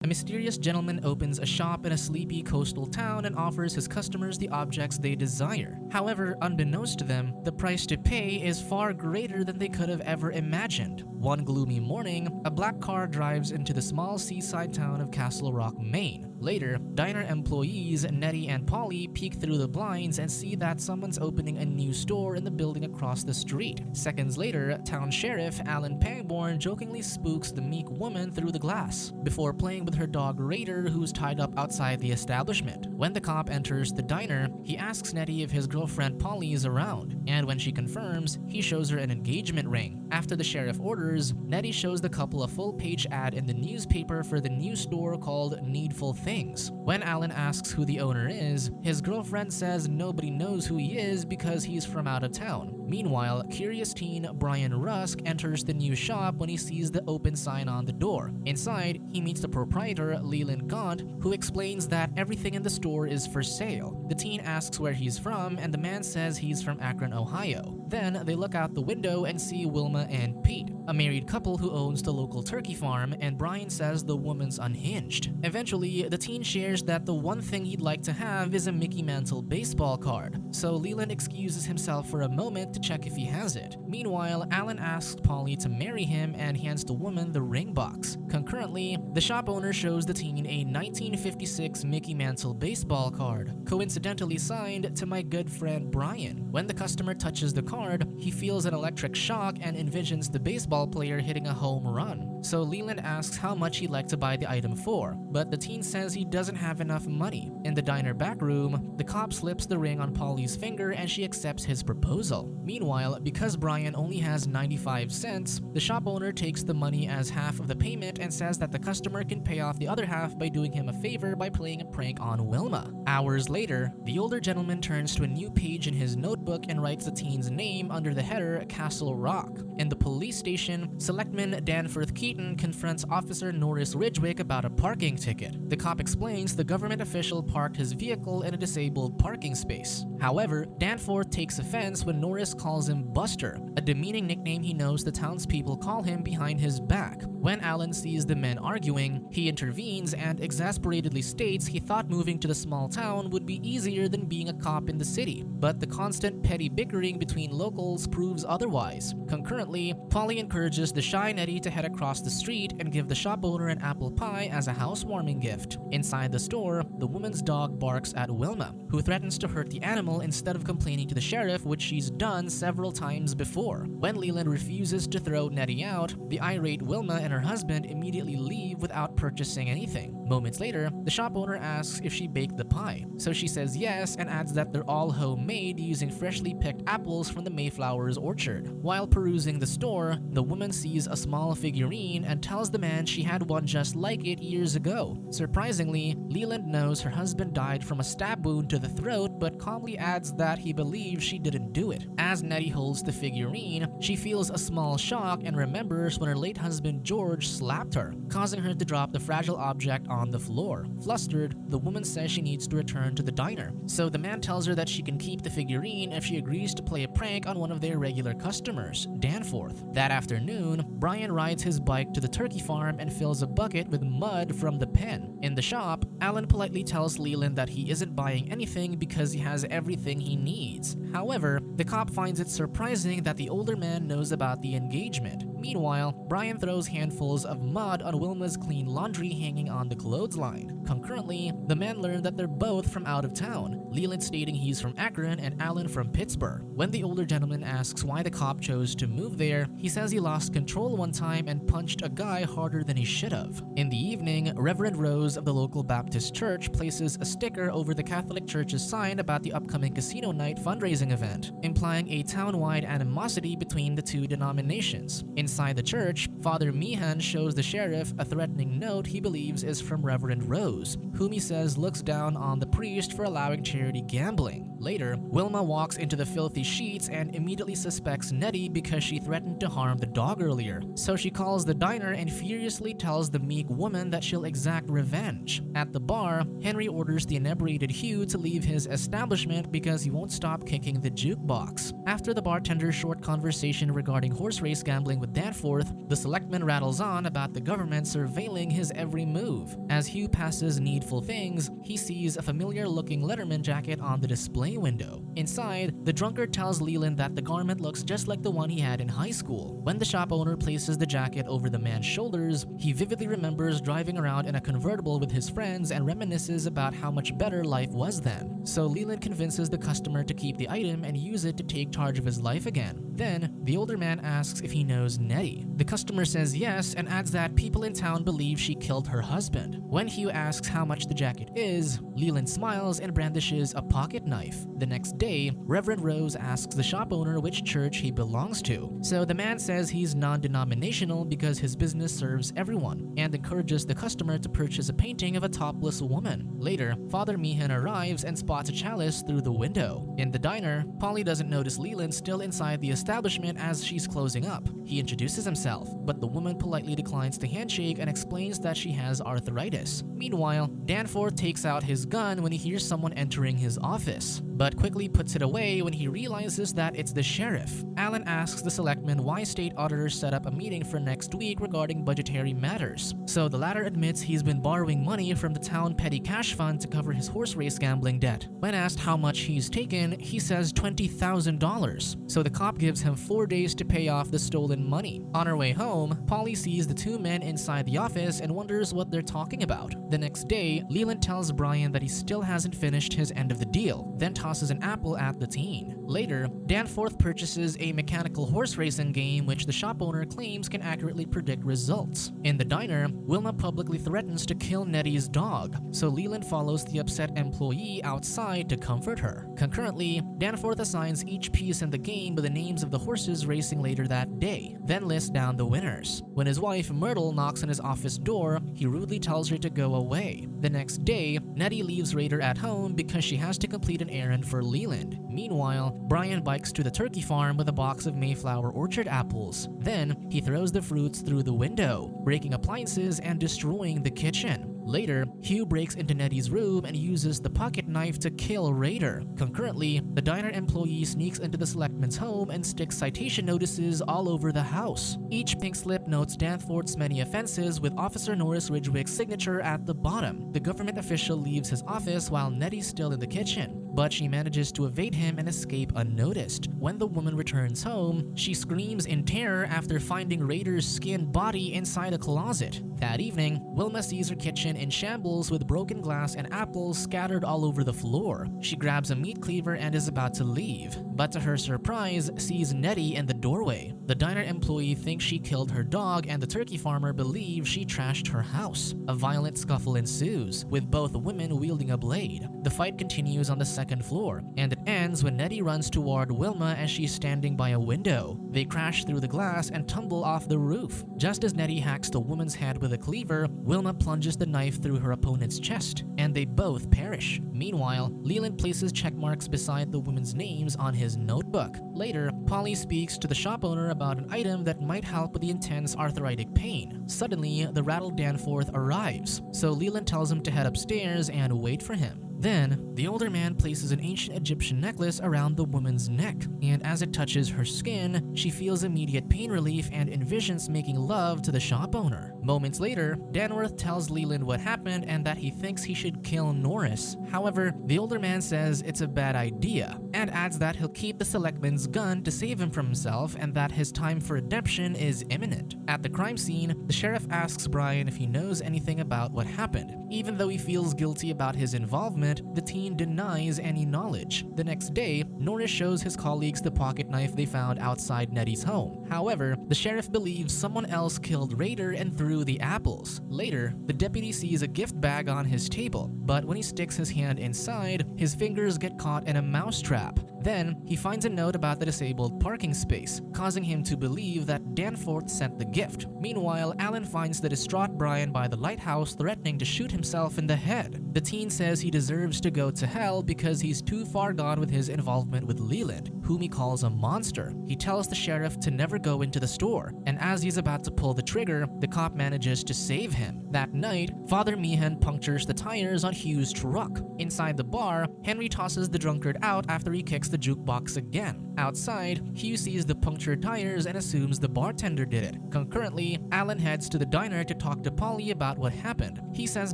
A mysterious gentleman opens a shop in a sleepy coastal town and offers his customers the objects they desire. However, unbeknownst to them, the price to pay is far greater than they could have ever imagined. One gloomy morning, a black car drives into the small seaside town of Castle Rock, Maine. Later, diner employees Nettie and Polly peek through the blinds and see that someone's opening a new store in the building across the street. Seconds later, town sheriff Alan Pangborn jokingly spooks the meek woman through the glass, before playing with her dog Raider, who's tied up outside the establishment. When the cop enters the diner, he asks Nettie if his girlfriend Polly is around, and when she confirms, he shows her an engagement ring. After the sheriff orders, Nettie shows the couple a full-page ad in the newspaper for the new store called Needful Things. When Alan asks who the owner is, his girlfriend says nobody knows who he is because he's from out of town. Meanwhile, curious teen Brian Rusk enters the new shop when he sees the open sign on the door. Inside, he meets the proprietor, Leland Gaunt, who explains that everything in the store is for sale. The teen asks where he's from, and the man says he's from Akron, Ohio. Then, they look out the window and see Wilma and Pete, a married couple who owns the local turkey farm, and Brian says the woman's unhinged. Eventually, the teen shares that the one thing he'd like to have is a Mickey Mantle baseball card, so Leland excuses himself for a moment to check if he has it. Meanwhile, Alan asks Polly to marry him and hands the woman the ring box. Concurrently, the shop owner shows the teen a 1956 Mickey Mantle baseball card, coincidentally signed to my good friend Brian. When the customer touches the card, he feels an electric shock and envisions the baseball player hitting a home run. So Leland asks how much he'd like to buy the item for, but the teen says he doesn't have enough money. In the diner back room, the cop slips the ring on Polly's finger and she accepts his proposal. Meanwhile, because Brian only has 95 cents, the shop owner takes the money as half of the payment and says that the customer can pay off the other half by doing him a favor by playing a prank on Wilma. Hours later, the older gentleman turns to a new page in his notebook and writes the teen's name under the header Castle Rock. In the police station, Selectman Danforth Keaton confronts Officer Norris Ridgwick about a parking ticket. The cop explains the government official parked his vehicle in a disabled parking space. However, Danforth takes offense when Norris calls him Buster, a demeaning nickname he knows the townspeople call him behind his back. When Alan sees the men arguing, he intervenes and exasperatedly states he thought moving to the small town would be easier than being a cop in the city, but the constant petty bickering between locals proves otherwise. Concurrently, Polly encourages the shy Nettie to head across the street and give the shop owner an apple pie as a housewarming gift. Inside the store, the woman's dog barks at Wilma, who threatens to hurt the animal instead of complaining to the sheriff, which she's done several times before. When Leland refuses to throw Nettie out, the irate Wilma and her husband immediately leave without purchasing anything. Moments later, the shop owner asks if she baked the pie, so she says yes and adds that they're all homemade using freshly picked apples from the Mayflower's orchard. While perusing the store, the woman sees a small figurine and tells the man she had one just like it years ago. Surprisingly, Leland knows her husband died from a stab wound to the throat, but calmly adds that he believes she didn't do it. As Nettie holds the figurine, she feels a small shock and remembers when her late husband George slapped her, causing her to drop the fragile object on the floor. Flustered, the woman says she needs to return to the diner, so the man tells her that she can keep the figurine if she agrees to play a prank on one of their regular customers, Danforth. That afternoon, Brian rides his bike to the turkey farm and fills a bucket with mud from the pen. In the shop, Alan politely tells Leland that he isn't buying anything because he has everything he needs. However, the cop finds it surprising that the older man knows about the engagement. Meanwhile, Brian throws handfuls of mud on Wilma's clean laundry hanging on the clothesline. Concurrently, the men learn that they're both from out of town, Leland stating he's from Akron and Alan from Pittsburgh. When the older gentleman asks why the cop chose to move there, he says he lost control one time and punched a guy harder than he should have. In the evening, Reverend Rose of the local Baptist church places a sticker over the Catholic Church's sign about the upcoming casino night fundraising event, implying a town-wide animosity between the two denominations. Inside the church, Father Meehan shows the sheriff a threatening note he believes is from Reverend Rose, whom he says looks down on the priest for allowing charity gambling. Later, Wilma walks into the filthy sheets and immediately suspects Nettie because she threatened to harm the dog earlier, so she calls the diner and furiously tells the meek woman that she'll exact revenge. At the bar, Henry orders the inebriated Hugh to leave his establishment because he won't stop kicking the jukebox. After the bartender's short conversation regarding horse race gambling with Danforth, the selectman rattles on about the government surveilling his every move. As Hugh passes Needful Things, he sees a familiar-looking Letterman jacket on the display window. Inside, the drunkard tells Leland that the garment looks just like the one he had in high school. When the shop owner places the jacket over the man's shoulders, he vividly remembers driving around in a convertible with his friends and reminisces about how much better life was then. So Leland convinces the customer to keep the item and use it to take charge of his life again. Then, the older man asks if he knows Nettie. The customer says yes and adds that people in town believe she killed her husband. When Hugh asks how much the jacket is, Leland smiles and brandishes a pocket knife. The next day, Reverend Rose asks the shop owner which church he belongs to. So the man says he's non-denominational because his business serves everyone, and encourages the customer to purchase a painting of a topless woman. Later, Father Meehan arrives and spots a chalice through the window. In the diner, Polly doesn't notice Leland still inside the establishment as she's closing up. He introduces himself, but the woman politely declines the handshake and explains that she has arthritis. Meanwhile, Danforth takes out his gun when he hears someone entering his office, but quickly puts it away when he realizes that it's the sheriff. Alan asks the selectman why state auditors set up a meeting for next week regarding budgetary matters. So the latter admits he's been borrowing money from the town petty cash fund to cover his horse race gambling debt. When asked how much he's taken, he says $20,000. So the cop gives him 4 days to pay off the stolen money. On her way home, Polly sees the two men inside the office and wonders what they're talking about. The next day, Leland tells Brian that he still hasn't finished his end of the deal, then tosses an apple at the teen. Later, Danforth purchases a mechanical horse racing game which the shop owner claims can accurately predict results. In the diner, Wilma publicly threatens to kill Nettie's dog, so Leland follows the upset employee outside to comfort her. Concurrently, Danforth assigns each piece in the game with the names of the horses racing later that day, then lists down the winners. When his wife Myrtle knocks on his office door, he rudely tells her to go away. The next day, Nettie leaves Raider at home because she has to complete an errand for Leland. Meanwhile, Brian bikes to the turkey farm with a box of Mayflower orchard apples. Then, he throws the fruits through the window, breaking appliances and destroying the kitchen. Later, Hugh breaks into Nettie's room and uses the pocket knife to kill Raider. Concurrently, the diner employee sneaks into the selectman's home and sticks citation notices all over the house. Each pink slip notes Danforth's many offenses with Officer Norris Ridgwick's signature at the bottom. The government official leaves his office while Nettie's still in the kitchen, but she manages to evade him and escape unnoticed. When the woman returns home, she screams in terror after finding Raider's skinned body inside a closet. That evening, Wilma sees her kitchen in shambles with broken glass and apples scattered all over the floor. She grabs a meat cleaver and is about to leave, but to her surprise, sees Nettie in the doorway. The diner employee thinks she killed her dog and the turkey farmer believes she trashed her house. A violent scuffle ensues, with both women wielding a blade. The fight continues on the second floor, and it ends when Nettie runs toward Wilma as she's standing by a window. They crash through the glass and tumble off the roof. Just as Nettie hacks the woman's head with a cleaver, Wilma plunges the knife through her opponent's chest, and they both perish. Meanwhile, Leland places check marks beside the women's names on his notebook. Later, Polly speaks to the shop owner about an item that might help with the intense arthritic pain. Suddenly, the rattled Danforth arrives, so Leland tells him to head upstairs and wait for him. Then, the older man places an ancient Egyptian necklace around the woman's neck, and as it touches her skin, she feels immediate pain relief and envisions making love to the shop owner. Moments later, Danworth tells Leland what happened and that he thinks he should kill Norris. However, the older man says it's a bad idea, and adds that he'll keep the selectman's gun to save him from himself and that his time for redemption is imminent. At the crime scene, the sheriff asks Brian if he knows anything about what happened. Even though he feels guilty about his involvement, the teen denies any knowledge. The next day, Norris shows his colleagues the pocket knife they found outside Nettie's home. However, the sheriff believes someone else killed Raider and threw the apples. Later, the deputy sees a gift bag on his table, but when he sticks his hand inside, his fingers get caught in a mousetrap. Then, he finds a note about the disabled parking space, causing him to believe that Danforth sent the gift. Meanwhile, Alan finds the distraught Brian by the lighthouse threatening to shoot himself in the head. The teen says he deserves deserves to go to hell because he's too far gone with his involvement with Leland, whom he calls a monster. He tells the sheriff to never go into the store, and as he's about to pull the trigger, the cop manages to save him. That night, Father Meehan punctures the tires on Hugh's truck. Inside the bar, Henry tosses the drunkard out after he kicks the jukebox again. Outside, Hugh sees the punctured tires and assumes the bartender did it. Concurrently, Alan heads to the diner to talk to Polly about what happened. He says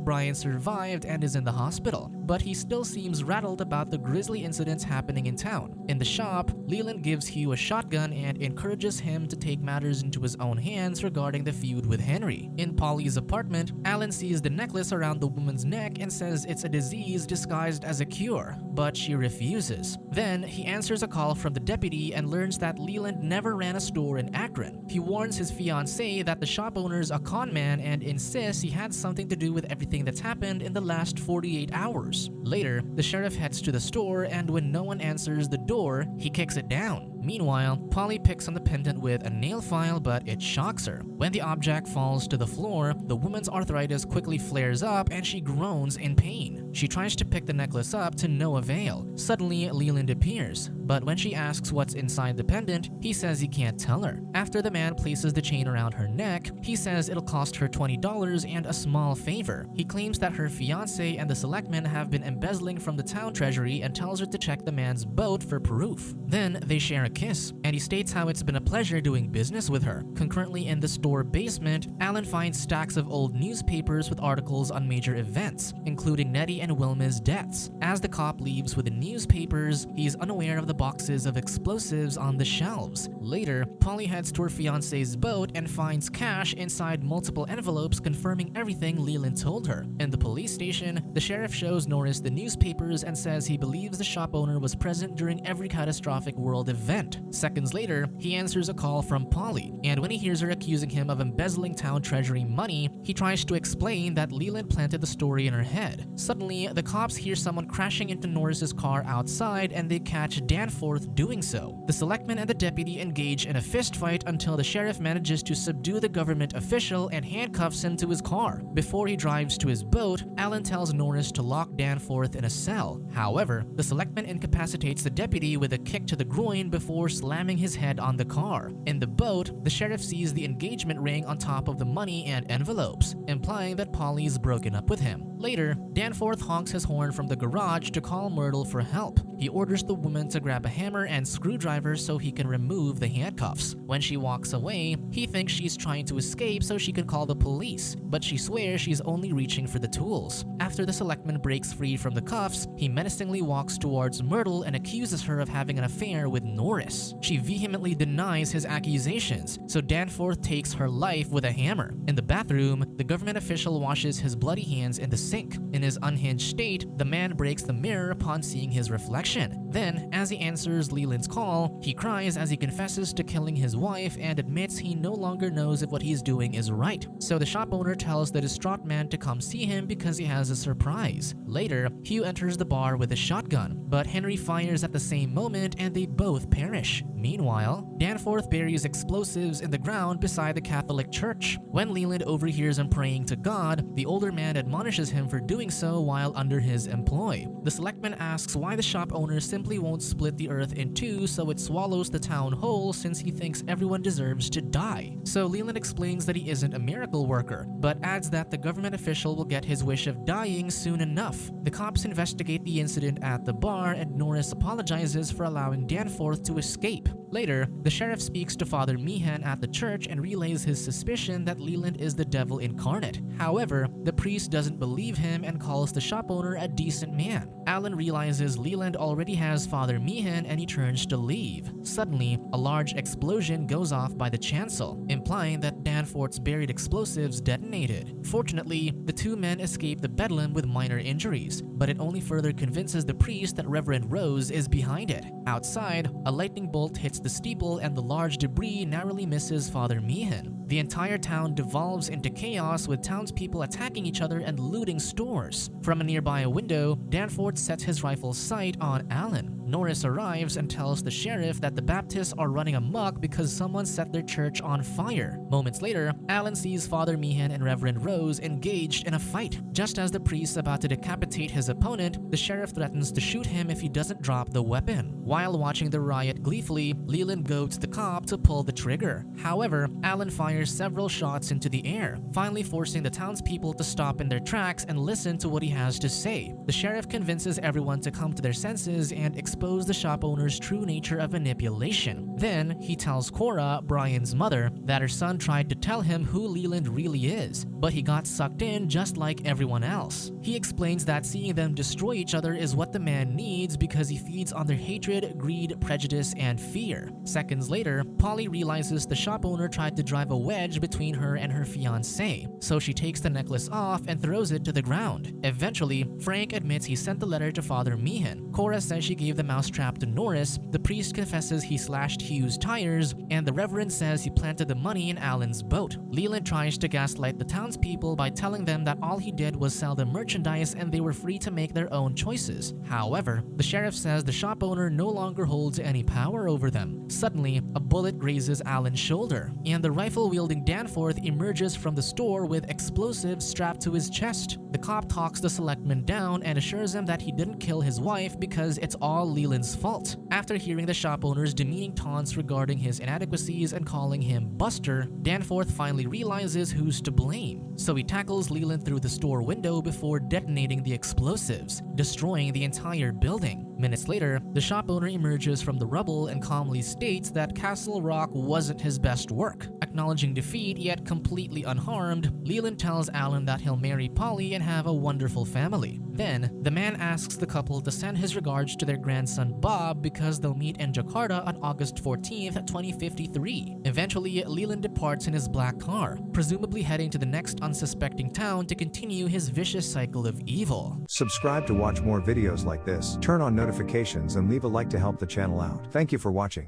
Brian survived and is in the hospital, but he still seems rattled about the grisly incidents happening in town. In the shop, Leland gives Hugh a shotgun and encourages him to take matters into his own hands regarding the feud with Henry. In Polly's apartment, Alan sees the necklace around the woman's neck and says it's a disease disguised as a cure, but she refuses. Then, he answers a call from the deputy and learns that Leland never ran a store in Akron. He warns his fiancée that the shop owner's a con man and insists he had something to do with everything that's happened in the last 48 hours. Later, the sheriff heads to the store, and when no one answers the door, he kicks it down. Meanwhile, Polly picks on the pendant with a nail file, but it shocks her. When the object falls to the floor, the woman's arthritis quickly flares up and she groans in pain. She tries to pick the necklace up to no avail. Suddenly, Leland appears, but when she asks what's inside the pendant, he says he can't tell her. After the man places the chain around her neck, he says it'll cost her $20 and a small favor. He claims that her fiancé and the selectmen have been embezzling from the town treasury and tells her to check the man's boat for proof. Then they share a kiss, and he states how it's been a pleasure doing business with her. Concurrently, in the store basement, Alan finds stacks of old newspapers with articles on major events, including Nettie and Wilma's deaths. As the cop leaves with the newspapers, he's unaware of the boxes of explosives on the shelves. Later, Polly heads to her fiancé's boat and finds cash inside multiple envelopes confirming everything Leland told her. In the police station, the sheriff shows Norris the newspapers and says he believes the shop owner was present during every catastrophic world event. Seconds later, he answers a call from Polly, and when he hears her accusing him of embezzling town treasury money, he tries to explain that Leland planted the story in her head. Suddenly, the cops hear someone crashing into Norris's car outside, and they catch Danforth doing so. The selectman and the deputy engage in a fistfight until the sheriff manages to subdue the government official and handcuffs him to his car. Before he drives to his boat, Alan tells Norris to lock Danforth in a cell. However, the selectman incapacitates the deputy with a kick to the groin before slamming his head on the car. In the boat, the sheriff sees the engagement ring on top of the money and envelopes, implying that Polly's broken up with him. Later, Danforth honks his horn from the garage to call Myrtle for help. He orders the woman to grab a hammer and screwdriver so he can remove the handcuffs. When she walks away, he thinks she's trying to escape so she can call the police, but she swears she's only reaching for the tools. After the selectman breaks free from the cuffs, he menacingly walks towards Myrtle and accuses her of having an affair with Norris. She vehemently denies his accusations, so Danforth takes her life with a hammer. In the bathroom, the government official washes his bloody hands in the sink. In his unhinged state, the man breaks the mirror upon seeing his reflection. Then, as he answers Leland's call, he cries as he confesses to killing his wife and admits he no longer knows if what he's doing is right. So the shop owner tells the distraught man to come see him because he has a surprise. Later, Hugh enters the bar with a shotgun, but Henry fires at the same moment and they both perish. Meanwhile, Danforth buries explosives in the ground beside the Catholic church. When Leland overhears him praying to God, the older man admonishes him for doing so while under his employ. The selectman asks why the shop owner simply won't split the earth in two so it swallows the town whole, since he thinks everyone deserves to die. So Leland explains that he isn't a miracle worker, but adds that the government official will get his wish of dying soon enough. The cops investigate the incident at the bar, and Norris apologizes for allowing Danforth to escape. Later, the sheriff speaks to Father Meehan at the church and relays his suspicion that Leland is the devil incarnate. However, the priest doesn't believe him and calls the shop owner a decent man. Alan realizes Leland already has Father Meehan and he turns to leave. Suddenly, a large explosion goes off by the chancel, implying that Danforth's buried explosives detonated. Fortunately, the two men escape the bedlam with minor injuries, but it only further convinces the priest that Reverend Rose is behind it. Outside, a lightning bolt hits the steeple and the large debris narrowly misses Father Meehan. The entire town devolves into chaos, with townspeople attacking each other and looting stores. From a nearby window, Danforth sets his rifle's sight on Alan. Norris arrives and tells the sheriff that the Baptists are running amok because someone set their church on fire. Moments later, Alan sees Father Meehan and Reverend Rose engaged in a fight. Just as the priest's about to decapitate his opponent, the sheriff threatens to shoot him if he doesn't drop the weapon. While watching the riot gleefully, Leland goads the cop to pull the trigger. However, Alan fires several shots into the air, finally forcing the townspeople to stop in their tracks and listen to what he has to say. The sheriff convinces everyone to come to their senses and expose the shop owner's true nature of manipulation. Then, he tells Cora, Brian's mother, that her son tried to tell him who Leland really is, but he got sucked in just like everyone else. He explains that seeing them destroy each other is what the man needs because he feeds on their hatred, greed, prejudice, and fear. Seconds later, Polly realizes the shop owner tried to drive a wedge between her and her fiancé, so she takes the necklace off and throws it to the ground. Eventually, Frank admits he sent the letter to Father Meehan. Cora says she gave the mousetrap to Norris, the priest confesses he slashed Hugh's tires, and the reverend says he planted the money in Alan's boat. Leland tries to gaslight the townspeople by telling them that all he did was sell them merchandise and they were free to make their own choices. However, the sheriff says the shop owner no longer holds any power over them. Suddenly, a bullet grazes Alan's shoulder, and the rifle-wielding Danforth emerges from the store with explosives strapped to his chest. The cop talks the selectman down and assures him that he didn't kill his wife because it's all Leland's fault. After hearing the shop owner's demeaning taunts regarding his inadequacies and calling him Buster, Danforth finally realizes who's to blame. So he tackles Leland through the store window before detonating the explosives, destroying the entire building. Minutes later, the shop owner emerges from the rubble and calmly states that Castle Rock wasn't his best work. Acknowledging defeat yet completely unharmed, Leland tells Alan that he'll marry Polly and have a wonderful family. Then, the man asks the couple to send his regards to their grandson Bob because they'll meet in Jakarta on August 14th, 2053. Eventually, Leland departs in his black car, presumably heading to the next unsuspecting town to continue his vicious cycle of evil. Subscribe to watch more videos like this, turn on notifications and leave a like to help the channel out. Thank you for watching.